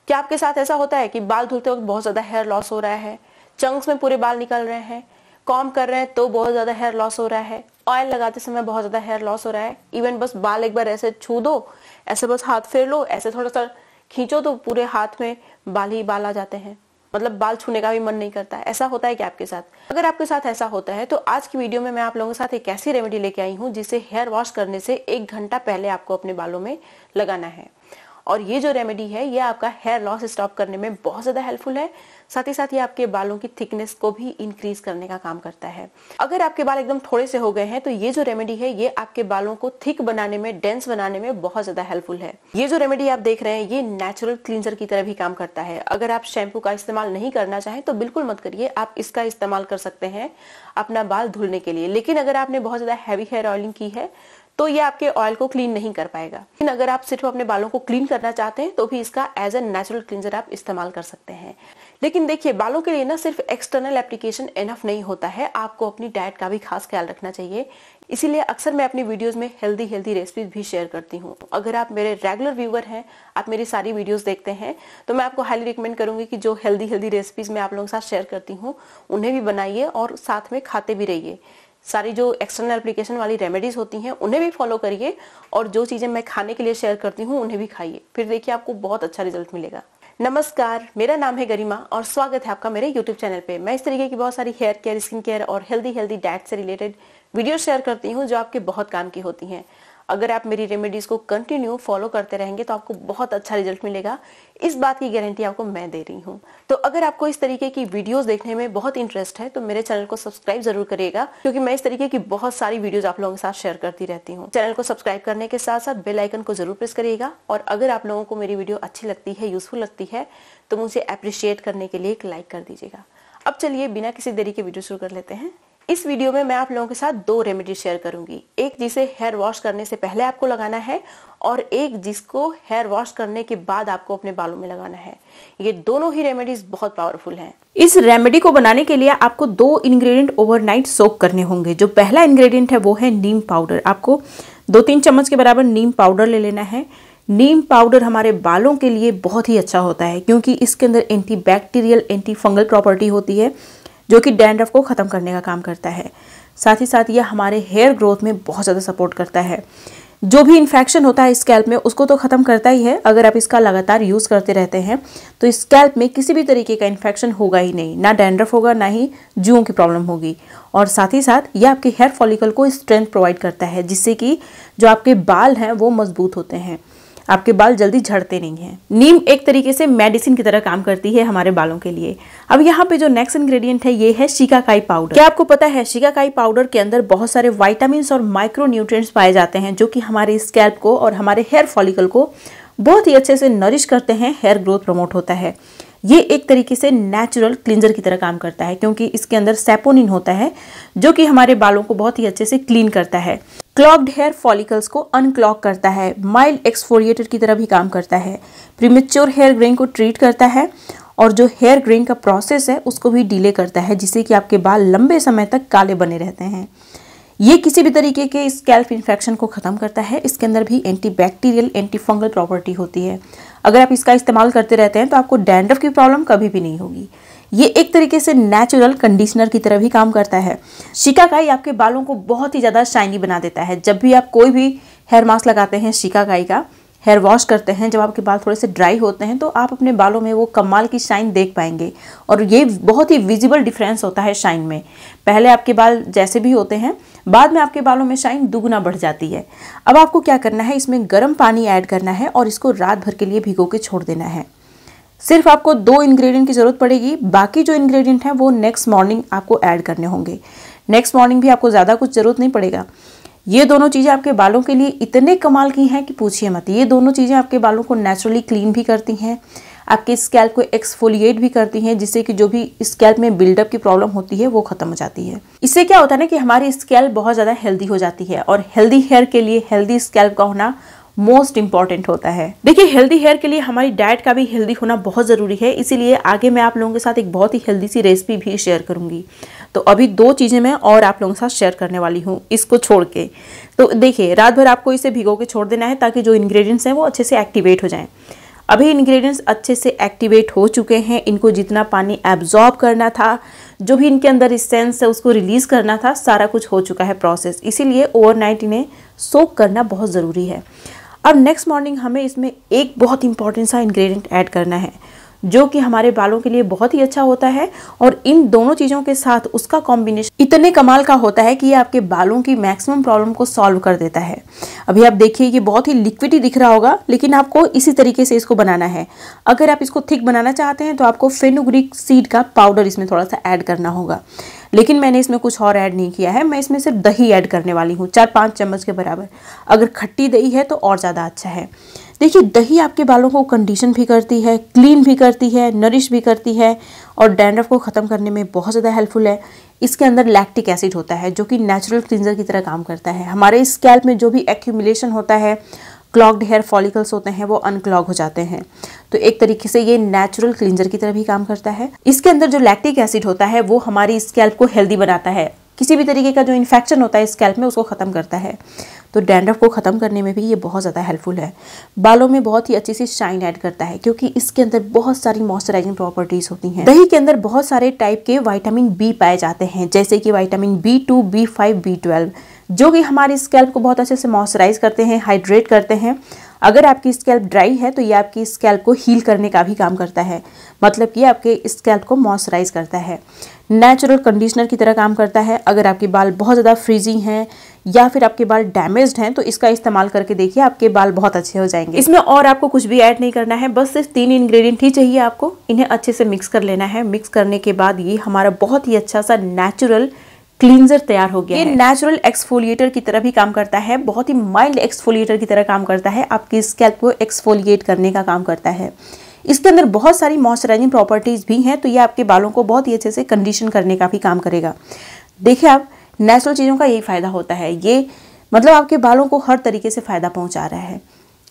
क्या आपके साथ ऐसा होता है कि बाल धुलते वक्त बहुत ज्यादा हेयर लॉस हो रहा है, चंक्स में पूरे बाल निकल रहे हैं, कॉम्ब कर रहे हैं तो बहुत ज्यादा हेयर लॉस हो रहा है, ऑयल लगाते समय बहुत ज्यादा हेयर लॉस हो रहा है, इवन बस बाल एक बार ऐसे छू दो, ऐसे बस हाथ फेर लो, ऐसे थोड़ा सा खींचो तो पूरे हाथ में बाल ही बाल आ जाते हैं, मतलब बाल छूने का भी मन नहीं करता है। ऐसा होता है क्या आपके साथ? अगर आपके साथ ऐसा होता है तो आज की वीडियो में मैं आप लोगों के साथ एक ऐसी रेमेडी लेके आई हूँ जिसे हेयर वॉश करने से 1 घंटा पहले आपको अपने बालों में लगाना है। और ये जो रेमेडी है ये आपका हेयर लॉस स्टॉप करने में बहुत ज्यादा हेल्पफुल है, साथ ही साथ ये आपके बालों की थिकनेस को भी इंक्रीज करने का काम करता है। अगर आपके बाल एकदम थोड़े से हो गए हैं तो ये जो रेमेडी है ये आपके बालों को थिक बनाने में, डेंस बनाने में बहुत ज्यादा हेल्पफुल है। ये जो रेमेडी आप देख रहे हैं ये नेचुरल क्लींजर की तरह भी काम करता है। अगर आप शैम्पू का इस्तेमाल नहीं करना चाहें तो बिल्कुल मत करिए, आप इसका इस्तेमाल कर सकते हैं अपना बाल धुलने के लिए। लेकिन अगर आपने बहुत ज्यादा हैवी हेयर ऑयलिंग की है तो ये आपके ऑयल को क्लीन नहीं कर पाएगा। लेकिन अगर आप सिर्फ अपने बालों को क्लीन करना चाहते हैं तो भी इसका एज ए नेचुरल क्लींजर आप इस्तेमाल कर सकते हैं। लेकिन देखिए, बालों के लिए ना सिर्फ एक्सटर्नल एप्लीकेशन इनफ नहीं होता है, आपको अपनी डाइट का भी खास ख्याल रखना चाहिए। इसीलिए अक्सर मैं अपनी वीडियोस में हेल्दी रेसिपीज भी शेयर करती हूँ। अगर आप मेरे रेगुलर व्यूअर हैं, आप मेरी सारी वीडियोस देखते हैं, तो मैं आपको हाईली रिकमेंड करूंगी कि जो हेल्दी रेसिपीज मैं आप लोगों के साथ शेयर करती हूँ उन्हें भी बनाइए और साथ में खाते भी रहिए। सारी जो एक्सटर्नल एप्लीकेशन वाली रेमेडीज होती हैं उन्हें भी फॉलो करिए और जो चीजें मैं खाने के लिए शेयर करती हूँ उन्हें भी खाइए, फिर देखिए आपको बहुत अच्छा रिजल्ट मिलेगा। नमस्कार, मेरा नाम है गरिमा और स्वागत है आपका मेरे YouTube चैनल पे। मैं इस तरीके की बहुत सारी हेयर केयर, स्किन केयर और हेल्दी डाइट से रिलेटेड वीडियो शेयर करती हूँ जो आपके बहुत काम की होती हैं। अगर आप मेरी रेमेडीज को कंटिन्यू फॉलो करते रहेंगे तो आपको बहुत अच्छा रिजल्ट मिलेगा, इस बात की गारंटी आपको मैं दे रही हूँ। तो अगर आपको इस तरीके की वीडियोस देखने में बहुत इंटरेस्ट है तो मेरे चैनल को सब्सक्राइब जरूर करिएगा, क्योंकि मैं इस तरीके की बहुत सारी वीडियोस आप लोगों के साथ शेयर करती रहती हूँ। चैनल को सब्सक्राइब करने के साथ साथ बेल आइकन को जरूर प्रेस करिएगा। और अगर आप लोगों को मेरी वीडियो अच्छी लगती है, यूजफुल लगती है, तो मुझे अप्रिशिएट करने के लिए एक लाइक कर दीजिएगा। अब चलिए बिना किसी देरी के वीडियो शुरू कर लेते हैं। इस वीडियो में मैं आप लोगों के साथ 2 रेमेडी शेयर करूंगी, एक जिसे हेयर वॉश करने से पहले आपको लगाना है और एक जिसको हेयर वॉश करने के बाद आपको अपने बालों में लगाना है। ये दोनों ही रेमेडीज बहुत पावरफुल हैं। इस रेमेडी को बनाने के लिए आपको 2 इंग्रेडिएंट ओवरनाइट सोक करने होंगे। जो पहला इंग्रेडिएंट है वो है नीम पाउडर। आपको 2-3 चम्मच के बराबर नीम पाउडर ले लेना है। नीम पाउडर हमारे बालों के लिए बहुत ही अच्छा होता है क्योंकि इसके अंदर एंटीबैक्टीरियल, एंटी फंगल प्रॉपर्टी होती है जो कि डैंड्रफ को ख़त्म करने का काम करता है। साथ ही साथ यह हमारे हेयर ग्रोथ में बहुत ज़्यादा सपोर्ट करता है। जो भी इन्फेक्शन होता है स्कैल्प में उसको तो ख़त्म करता ही है। अगर आप इसका लगातार यूज़ करते रहते हैं तो स्कैल्प में किसी भी तरीके का इन्फेक्शन होगा ही नहीं, ना डैंड्रफ होगा, ना ही जूओं की प्रॉब्लम होगी। और साथ ही साथ यह आपके हेयर फॉलिकल को स्ट्रेंथ प्रोवाइड करता है, जिससे कि जो आपके बाल हैं वो मजबूत होते हैं, आपके बाल जल्दी झड़ते नहीं हैं। नीम एक तरीके से मेडिसिन की तरह काम करती है हमारे बालों के लिए। अब यहाँ पे जो नेक्स्ट इंग्रेडिएंट है ये है शिकाकाई पाउडर। क्या आपको पता है शिकाकाई पाउडर के अंदर बहुत सारे विटामिन्स और माइक्रो न्यूट्रिएंट्स पाए जाते हैं जो कि हमारे स्कैल्प को और हमारे हेयर फॉलिकल को बहुत ही अच्छे से नरिश करते हैं, हेयर ग्रोथ प्रमोट होता है। ये एक तरीके से नेचुरल क्लींजर की तरह काम करता है क्योंकि इसके अंदर सैपोनिन होता है जो कि हमारे बालों को बहुत ही अच्छे से क्लीन करता है, क्लॉग्ड हेयर फॉलिकल्स को अनक्लॉग करता है, माइल्ड एक्सफोलिएटर की तरह भी काम करता है, प्रीमेच्योर हेयर ग्रेइंग को ट्रीट करता है और जो हेयर ग्रेइंग का प्रोसेस है उसको भी डिले करता है, जिससे कि आपके बाल लंबे समय तक काले बने रहते हैं। ये किसी भी तरीके के स्कैल्प इन्फेक्शन को ख़त्म करता है। इसके अंदर भी एंटीबैक्टीरियल, एंटी फंगल प्रॉपर्टी होती है। अगर आप इसका इस्तेमाल करते रहते हैं तो आपको डैंड्रफ की प्रॉब्लम कभी भी नहीं होगी। ये एक तरीके से नेचुरल कंडीशनर की तरह भी काम करता है। शिकाकाई आपके बालों को बहुत ही ज़्यादा शाइनी बना देता है। जब भी आप कोई भी हेयर मास्क लगाते हैं शिकाकाई का, हेयर वॉश करते हैं, जब आपके बाल थोड़े से ड्राई होते हैं तो आप अपने बालों में वो कमाल की शाइन देख पाएंगे। और ये बहुत ही विजिबल डिफरेंस होता है शाइन में। पहले आपके बाल जैसे भी होते हैं, बाद में आपके बालों में शाइन दुगुना बढ़ जाती है। अब आपको क्या करना है, इसमें गर्म पानी ऐड करना है और इसको रात भर के लिए भिगो के छोड़ देना है। सिर्फ आपको 2 इंग्रेडिएंट की ज़रूरत पड़ेगी, बाकी जो इंग्रेडिएंट हैं वो नेक्स्ट मॉर्निंग आपको ऐड करने होंगे। नेक्स्ट मॉर्निंग भी आपको ज़्यादा कुछ ज़रूरत नहीं पड़ेगा। ये दोनों चीज़ें आपके बालों के लिए इतने कमाल की हैं कि पूछिए मत। ये दोनों चीज़ें आपके बालों को नेचुरली क्लीन भी करती हैं, आपके स्कैल्प को एक्सफोलिएट भी करती हैं, जिससे कि जो भी स्कैल्प में बिल्डअप की प्रॉब्लम होती है वो खत्म हो जाती है। इससे क्या होता है ना कि हमारी स्कैल्प बहुत ज़्यादा हेल्दी हो जाती है और हेल्दी हेयर के लिए हेल्दी स्कैल्प का होना मोस्ट इंपॉर्टेंट होता है। देखिए, हेल्दी हेयर के लिए हमारी डाइट का भी हेल्दी होना बहुत ज़रूरी है। इसीलिए आगे मैं आप लोगों के साथ एक बहुत ही हेल्दी सी रेसिपी भी शेयर करूंगी। तो अभी 2 चीज़ें मैं और आप लोगों के साथ शेयर करने वाली हूँ इसको छोड़ के। तो देखिए, रात भर आपको इसे भिगो के छोड़ देना है ताकि जो इंग्रेडिएंट्स हैं वो अच्छे से एक्टिवेट हो जाएं। अभी इंग्रेडिएंट्स अच्छे से एक्टिवेट हो चुके हैं, इनको जितना पानी एब्जॉर्ब करना था, जो भी इनके अंदर एसेंस है उसको रिलीज करना था, सारा कुछ हो चुका है प्रोसेस। इसीलिए ओवरनाइट इन्हें सोक करना बहुत ज़रूरी है। अब नेक्स्ट मॉर्निंग हमें इसमें एक बहुत इंपॉर्टेंट सा इंग्रेडिएंट ऐड करना है जो कि हमारे बालों के लिए बहुत ही अच्छा होता है, और इन दोनों चीज़ों के साथ उसका कॉम्बिनेशन इतने कमाल का होता है कि ये आपके बालों की मैक्सिमम प्रॉब्लम को सॉल्व कर देता है। अभी आप देखिए कि बहुत ही लिक्विडी दिख रहा होगा, लेकिन आपको इसी तरीके से इसको बनाना है। अगर आप इसको थिक बनाना चाहते हैं तो आपको फेनुग्रीक सीड का पाउडर इसमें थोड़ा सा ऐड करना होगा, लेकिन मैंने इसमें कुछ और ऐड नहीं किया है। मैं इसमें सिर्फ दही ऐड करने वाली हूँ, 4-5 चम्मच के बराबर। अगर खट्टी दही है तो और ज़्यादा अच्छा है। देखिए, दही आपके बालों को कंडीशन भी करती है, क्लीन भी करती है, नरिश भी करती है, और डैंड्रफ को ख़त्म करने में बहुत ज़्यादा हेल्पफुल है। इसके अंदर लैक्टिक एसिड होता है जो कि नेचुरल क्लींजर की तरह काम करता है। हमारे स्कैल्प में जो भी एक्यूमुलेशन होता है, क्लॉग्ड हेयर फॉलिकल्स होते हैं, वो अनक्लॉग हो जाते हैं। तो एक तरीके से ये नेचुरल क्लींजर की तरह भी काम करता है। इसके अंदर जो लैक्टिक एसिड होता है वो हमारी स्कैल्प को हेल्दी बनाता है, किसी भी तरीके का जो इन्फेक्शन होता है स्कैल्प में उसको ख़त्म करता है। तो डैंड्रफ को ख़त्म करने में भी ये बहुत ज़्यादा हेल्पफुल है। बालों में बहुत ही अच्छी सी शाइन ऐड करता है क्योंकि इसके अंदर बहुत सारी मॉइस्चराइजिंग प्रॉपर्टीज़ होती हैं। दही के अंदर बहुत सारे टाइप के विटामिन बी पाए जाते हैं, जैसे कि विटामिन B2, B5, B12, जो कि हमारी स्कैल्प को बहुत अच्छे से मॉइस्चराइज करते हैं, हाइड्रेट करते हैं। अगर आपकी स्कैल्प ड्राई है तो ये आपकी स्कैल्प को हील करने का भी काम करता है, मतलब कि आपके स्कैल्प को मॉइस्चराइज करता है, नेचुरल कंडीशनर की तरह काम करता है। अगर आपके बाल बहुत ज़्यादा फ्रीजी हैं या फिर आपके बाल डैमेज्ड हैं तो इसका इस्तेमाल करके देखिए, आपके बाल बहुत अच्छे हो जाएंगे। इसमें और आपको कुछ भी ऐड नहीं करना है, बस सिर्फ 3 इंग्रेडिएंट ही चाहिए आपको। इन्हें अच्छे से मिक्स कर लेना है। मिक्स करने के बाद ये हमारा बहुत ही अच्छा सा नेचुरल क्लींजर तैयार हो गया है। ये नेचुरल एक्सफोलिएटर की तरह भी काम करता है, बहुत ही माइल्ड एक्सफोलिएटर की तरह काम करता है, आपकी स्कैल्प को एक्सफोलिएट करने का काम करता है। इसके अंदर बहुत सारी मॉइस्चराइजिंग प्रॉपर्टीज भी हैं, तो ये आपके बालों को बहुत ही अच्छे से कंडीशन करने का भी काम करेगा। देखिए, आप नेचुरल चीज़ों का यही फ़ायदा होता है, ये मतलब आपके बालों को हर तरीके से फ़ायदा पहुंचा रहा है।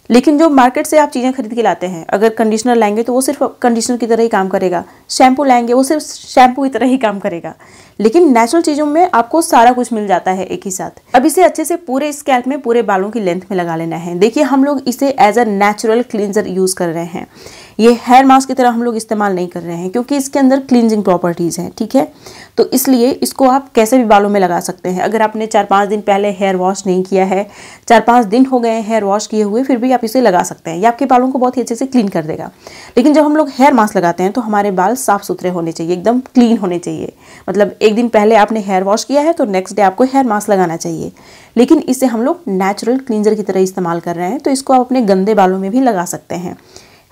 लेकिन जो मार्केट से आप चीज़ें खरीद के लाते हैं, अगर कंडीशनर लाएंगे तो वो सिर्फ कंडीशनर की तरह ही काम करेगा, शैम्पू लाएंगे वो सिर्फ शैम्पू की तरह ही काम करेगा। लेकिन नेचुरल चीज़ों में आपको सारा कुछ मिल जाता है एक ही साथ। अब इसे अच्छे से पूरे स्कैल्प में, पूरे बालों की लेंथ में लगा लेना है। देखिए, हम लोग इसे as a natural cleanser use कर रहे हैं, ये हेयर मास्क की तरह हम लोग इस्तेमाल नहीं कर रहे हैं क्योंकि इसके अंदर क्लींजिंग प्रॉपर्टीज़ हैं, ठीक है। तो इसलिए इसको आप कैसे भी बालों में लगा सकते हैं। अगर आपने 4-5 दिन पहले हेयर वॉश नहीं किया है, 4-5 दिन हो गए हेयर वॉश किए हुए, फिर भी आप इसे लगा सकते हैं। ये आपके बालों को बहुत ही अच्छे से क्लीन कर देगा। लेकिन जब हम लोग हेयर मास्क लगाते हैं तो हमारे बाल साफ सुथरे होने चाहिए, एकदम क्लीन होने चाहिए। मतलब एक दिन पहले आपने हेयर वॉश किया है तो नेक्स्ट डे आपको हेयर मास्क लगाना चाहिए। लेकिन इसे हम लोग नेचुरल क्लींजर की तरह इस्तेमाल कर रहे हैं, तो इसको आप अपने गंदे बालों में भी लगा सकते हैं।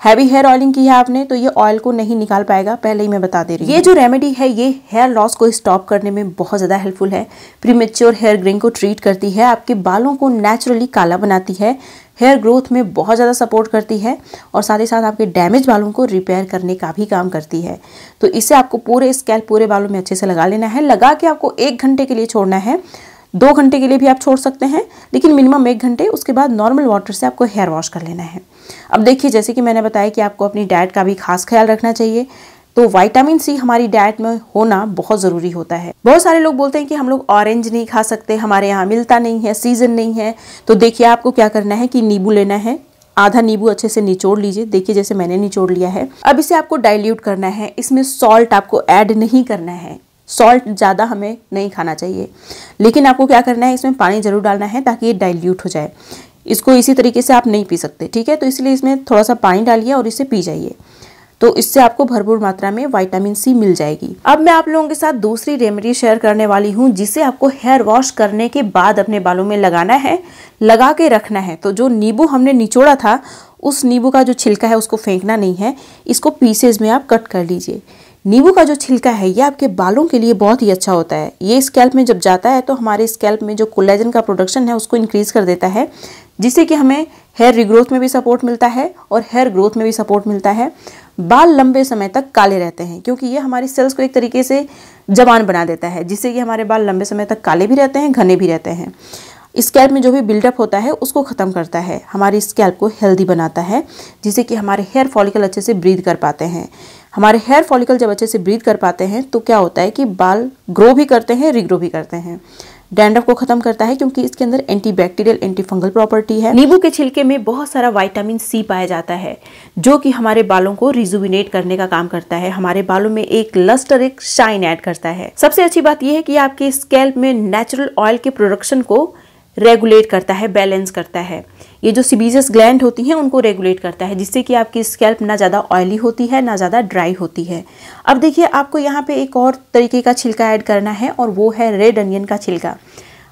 हैवी हेयर ऑयलिंग की है आपने तो ये ऑयल को नहीं निकाल पाएगा, पहले ही मैं बता दे रही हूँ। ये जो रेमेडी है ये हेयर लॉस को स्टॉप करने में बहुत ज़्यादा हेल्पफुल है। प्रीमेच्योर हेयर ग्रेइंग को ट्रीट करती है, आपके बालों को नेचुरली काला बनाती है, हेयर ग्रोथ में बहुत ज़्यादा सपोर्ट करती है, और साथ ही साथ आपके डैमेज बालों को रिपेयर करने का भी काम करती है। तो इसे आपको पूरे स्कैल्प, पूरे बालों में अच्छे से लगा लेना है। लगा के आपको 1 घंटे के लिए छोड़ना है, 2 घंटे के लिए भी आप छोड़ सकते हैं, लेकिन मिनिमम 1 घंटे। उसके बाद नॉर्मल वाटर से आपको हेयर वॉश कर लेना है। अब देखिए, जैसे कि मैंने बताया कि आपको अपनी डाइट का भी खास ख्याल रखना चाहिए, तो विटामिन सी हमारी डाइट में होना बहुत ज़रूरी होता है। बहुत सारे लोग बोलते हैं कि हम लोग ऑरेंज नहीं खा सकते, हमारे यहाँ मिलता नहीं है, सीजन नहीं है। तो देखिए, आपको क्या करना है कि नींबू लेना है, आधा नींबू अच्छे से निचोड़ लीजिए। देखिए, जैसे मैंने निचोड़ लिया है। अब इसे आपको डाइल्यूट करना है, इसमें सॉल्ट आपको ऐड नहीं करना है। सॉल्ट ज़्यादा हमें नहीं खाना चाहिए, लेकिन आपको क्या करना है, इसमें पानी ज़रूर डालना है ताकि ये डाइल्यूट हो जाए। इसको इसी तरीके से आप नहीं पी सकते, ठीक है। तो इसलिए इसमें थोड़ा सा पानी डालिए और इसे पी जाइए, तो इससे आपको भरपूर मात्रा में विटामिन सी मिल जाएगी। अब मैं आप लोगों के साथ दूसरी रेमेडी शेयर करने वाली हूँ, जिसे आपको हेयर वॉश करने के बाद अपने बालों में लगाना है, लगा के रखना है। तो जो नींबू हमने निचोड़ा था, उस नींबू का जो छिलका है उसको फेंकना नहीं है, इसको पीसेज में आप कट कर लीजिए। नींबू का जो छिलका है ये आपके बालों के लिए बहुत ही अच्छा होता है। ये स्कैल्प में जब जाता है तो हमारे स्कैल्प में जो कोलेजन का प्रोडक्शन है उसको इंक्रीज कर देता है, जिससे कि हमें हेयर रिग्रोथ में भी सपोर्ट मिलता है और हेयर ग्रोथ में भी सपोर्ट मिलता है। बाल लंबे समय तक काले रहते हैं क्योंकि ये हमारी सेल्स को एक तरीके से जवान बना देता है, जिससे कि हमारे बाल लंबे समय तक काले भी रहते हैं, घने भी रहते हैं। स्कैल्प में जो भी बिल्डअप होता है उसको ख़त्म करता है, हमारी स्कैल्प को हेल्दी बनाता है, जिससे कि हमारे हेयर फॉलिकल अच्छे से ब्रीथ कर पाते हैं। हमारे हेयर फॉलिकल जब अच्छे से ब्रीथ कर पाते हैं तो क्या होता है कि बाल ग्रो भी करते हैं, रिग्रो भी करते हैं। डैंड्रफ को खत्म करता है क्योंकि इसके अंदर एंटीबैक्टीरियल एंटी फंगल प्रॉपर्टी है। नींबू के छिलके में बहुत सारा विटामिन सी पाया जाता है जो कि हमारे बालों को रिजुविनेट करने का काम करता है, हमारे बालों में एक लस्टर, एक शाइन ऐड करता है। सबसे अच्छी बात यह है कि आपके स्कैल्प में नेचुरल ऑयल के प्रोडक्शन को रेगुलेट करता है, बैलेंस करता है। ये जो सीबेसियस ग्लैंड होती हैं उनको रेगुलेट करता है, जिससे कि आपकी स्कैल्प ना ज़्यादा ऑयली होती है ना ज़्यादा ड्राई होती है। अब देखिए, आपको यहाँ पे एक और तरीके का छिलका ऐड करना है और वो है रेड अनियन का छिलका।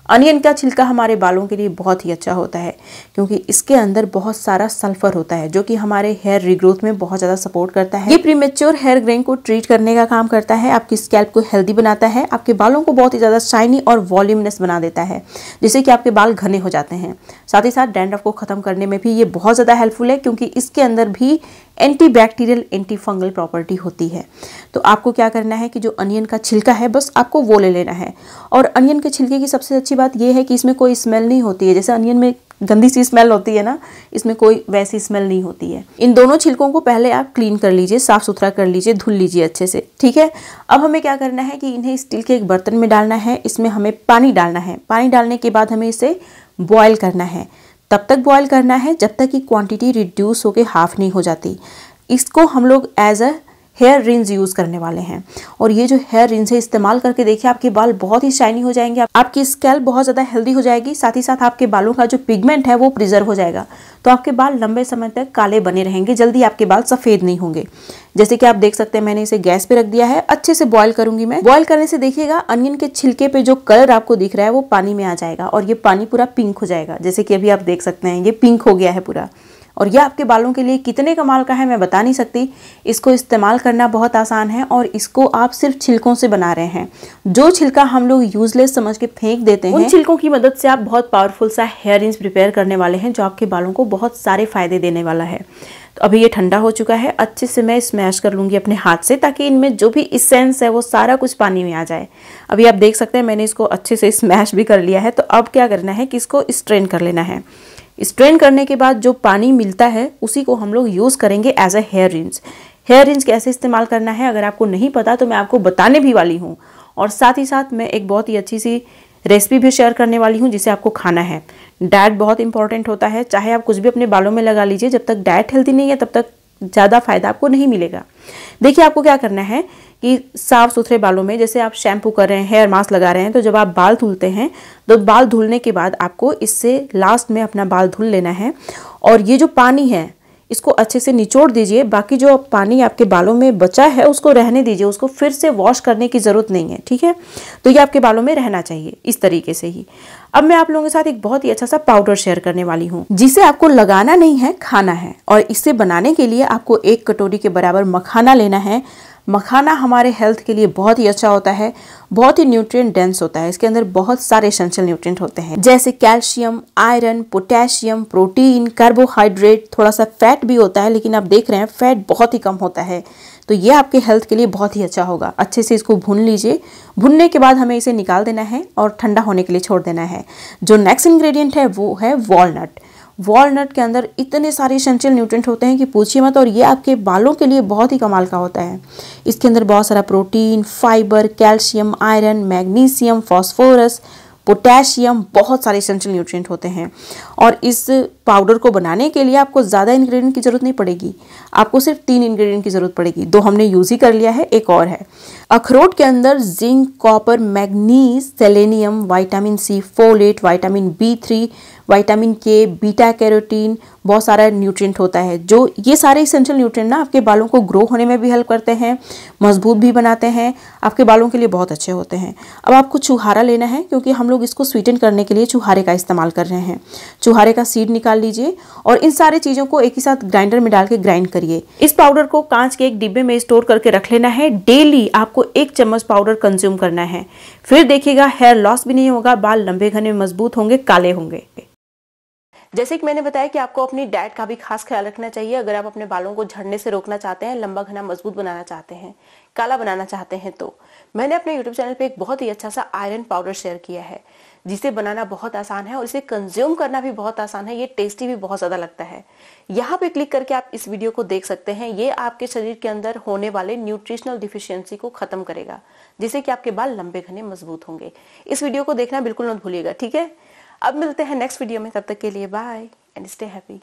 अनियन का छिलका हमारे बालों के लिए बहुत ही अच्छा होता है क्योंकि इसके अंदर बहुत सारा सल्फर होता है जो कि हमारे हेयर रिग्रोथ में बहुत ज़्यादा सपोर्ट करता है। ये प्रीमेच्योर हेयर ग्रेन को ट्रीट करने का काम करता है, आपकी स्कैल्प को हेल्दी बनाता है, आपके बालों को बहुत ही ज़्यादा शाइनी और वॉल्यूमिनस बना देता है, जिससे कि आपके बाल घने हो जाते हैं। साथ ही साथ डैंड्रफ को ख़त्म करने में भी ये बहुत ज़्यादा हेल्पफुल है क्योंकि इसके अंदर भी एंटीबैक्टीरियल एंटी फंगल प्रॉपर्टी होती है। तो आपको क्या करना है कि जो अनियन का छिलका है बस आपको वो ले लेना है। और अनियन के छिलके की सबसे अच्छी बात ये है कि इसमें कोई स्मेल नहीं होती है। जैसे अनियन में गंदी सी स्मेल होती है ना, इसमें कोई वैसी स्मेल नहीं होती है। इन दोनों छिलकों को पहले आप क्लीन कर लीजिए, साफ सुथरा कर लीजिए, धुल लीजिए अच्छे से, ठीक है। अब हमें क्या करना है कि इन्हें स्टील के एक बर्तन में डालना है। इसमें हमें पानी डालना है। पानी डालने के बाद हमें इसे बॉयल करना है। तब तक बॉयल करना है जब तक कि क्वांटिटी रिड्यूस होकर हाफ नहीं हो जाती। इसको हम लोग as a hair rinse use करने वाले हैं। और ये जो हेयर रिंस है इस्तेमाल करके देखिए, आपके बाल बहुत ही शाइनी हो जाएंगे, आपकी स्कैल्प बहुत ज़्यादा हेल्दी हो जाएगी। साथ ही साथ आपके बालों का जो पिगमेंट है वो प्रिजर्व हो जाएगा, तो आपके बाल लंबे समय तक काले बने रहेंगे, जल्दी आपके बाल सफ़ेद नहीं होंगे। जैसे कि आप देख सकते हैं, मैंने इसे गैस पे रख दिया है, अच्छे से बॉयल करूंगी मैं। बॉयल करने से देखिएगा अनियन के छिलके पे जो कलर आपको दिख रहा है वो पानी में आ जाएगा और ये पानी पूरा पिंक हो जाएगा। जैसे कि अभी आप देख सकते हैं ये पिंक हो गया है पूरा। और यह आपके बालों के लिए कितने कमाल का है मैं बता नहीं सकती। इसको इस्तेमाल करना बहुत आसान है और इसको आप सिर्फ छिलकों से बना रहे हैं। जो छिलका हम लोग यूजलेस समझ के फेंक देते हैं, उन छिलकों की मदद से आप बहुत पावरफुल सा हेयर रिंस प्रिपेयर करने वाले हैं जो आपके बालों को बहुत सारे फायदे देने वाला है। तो अभी ये ठंडा हो चुका है, अच्छे से मैं स्मैश कर लूँगी अपने हाथ से ताकि इनमें जो भी इसेंस है वो सारा कुछ पानी में आ जाए। अभी आप देख सकते हैं मैंने इसको अच्छे से स्मैश भी कर लिया है। तो अब क्या करना है कि इसको स्ट्रेन कर लेना है। स्ट्रेन करने के बाद जो पानी मिलता है उसी को हम लोग यूज़ करेंगे as a hair rinse. Hair rinse कैसे इस्तेमाल करना है अगर आपको नहीं पता तो मैं आपको बताने भी वाली हूँ। और साथ ही साथ मैं एक बहुत ही अच्छी सी रेसिपी भी शेयर करने वाली हूँ जिसे आपको खाना है। डाइट बहुत इंपॉर्टेंट होता है, चाहे आप कुछ भी अपने बालों में लगा लीजिए, जब तक डाइट हेल्दी नहीं है तब तक ज़्यादा फायदा आपको नहीं मिलेगा। देखिए, आपको क्या करना है कि साफ सुथरे बालों में, जैसे आप शैम्पू कर रहे हैं, हेयर मास्क लगा रहे हैं, तो जब आप बाल धुलते हैं तो बाल धुलने के बाद आपको इससे लास्ट में अपना बाल धुल लेना है। और ये जो पानी है इसको अच्छे से निचोड़ दीजिए। बाकी जो पानी आपके बालों में बचा है उसको रहने दीजिए, उसको फिर से वॉश करने की ज़रूरत नहीं है, ठीक है। तो ये आपके बालों में रहना चाहिए इस तरीके से ही। अब मैं आप लोगों के साथ एक बहुत ही अच्छा सा पाउडर शेयर करने वाली हूँ जिसे आपको लगाना नहीं है, खाना है। और इसे बनाने के लिए आपको 1 कटोरी के बराबर मखाना लेना है। मखाना हमारे हेल्थ के लिए बहुत ही अच्छा होता है, बहुत ही न्यूट्रिएंट डेंस होता है। इसके अंदर बहुत सारे एसेंशियल न्यूट्रिएंट होते हैं जैसे calcium, iron, potassium, protein, carbohydrate, थोड़ा सा फैट भी होता है, लेकिन आप देख रहे हैं फैट बहुत ही कम होता है। तो ये आपके हेल्थ के लिए बहुत ही अच्छा होगा। अच्छे से इसको भून लीजिए। भुनने के बाद हमें इसे निकाल देना है और ठंडा होने के लिए छोड़ देना है। जो नेक्स्ट इंग्रेडिएंट है वो है वॉलनट। वॉलनट के अंदर इतने सारे एसेंशियल न्यूट्रिएंट होते हैं कि पूछिए मत, और ये आपके बालों के लिए बहुत ही कमाल का होता है। इसके अंदर बहुत सारा protein, fibre, calcium, iron, magnesium, phosphorus, potassium, बहुत सारे एसेंशियल न्यूट्रिएंट होते हैं। और इस पाउडर को बनाने के लिए आपको ज़्यादा इंग्रेडिएंट की ज़रूरत नहीं पड़ेगी, आपको सिर्फ 3 इंग्रेडिएंट की ज़रूरत पड़ेगी। 2 हमने यूज़ ही कर लिया है, एक और है। अखरोट के अंदर zinc, copper, manganese, selenium, vitamin C, folate, vitamin B3, vitamin K, beta carotene, बहुत सारा न्यूट्रिएंट होता है। जो ये सारे एसेंशियल न्यूट्रिएंट ना आपके बालों को ग्रो होने में भी हेल्प करते हैं, मजबूत भी बनाते हैं, आपके बालों के लिए बहुत अच्छे होते हैं। अब आपको चुहारा लेना है क्योंकि हम लोग इसको स्वीटन करने के लिए चुहारे का इस्तेमाल कर रहे हैं। चुहारे का सीड निकाल लीजिए और इन सारी चीज़ों को एक ही साथ ग्राइंडर में डाल के ग्राइंड करिए। इस पाउडर को कांच के एक डिब्बे में स्टोर करके रख लेना है। डेली आपको 1 चम्मच पाउडर कंज्यूम करना है। फिर देखिएगा हेयर लॉस भी नहीं होगा, बाल लंबे घने मजबूत होंगे, काले होंगे। जैसे कि मैंने बताया कि आपको अपनी डाइट का भी खास ख्याल रखना चाहिए अगर आप अपने बालों को झड़ने से रोकना चाहते हैं, लंबा घना मजबूत बनाना चाहते हैं, काला बनाना चाहते हैं। तो मैंने अपने यूट्यूब चैनल पे एक बहुत ही अच्छा सा आयरन पाउडर शेयर किया है जिसे बनाना बहुत आसान है और इसे कंज्यूम करना भी बहुत आसान है। ये टेस्टी भी बहुत ज्यादा लगता है। यहाँ पे क्लिक करके आप इस वीडियो को देख सकते हैं। ये आपके शरीर के अंदर होने वाले न्यूट्रिशनल डिफिशियंसी को खत्म करेगा, जिससे कि आपके बाल लंबे घने मजबूत होंगे। इस वीडियो को देखना बिल्कुल मत भूलिएगा, ठीक है। अब मिलते हैं नेक्स्ट वीडियो में, तब तक के लिए बाय एंड स्टे हैप्पी।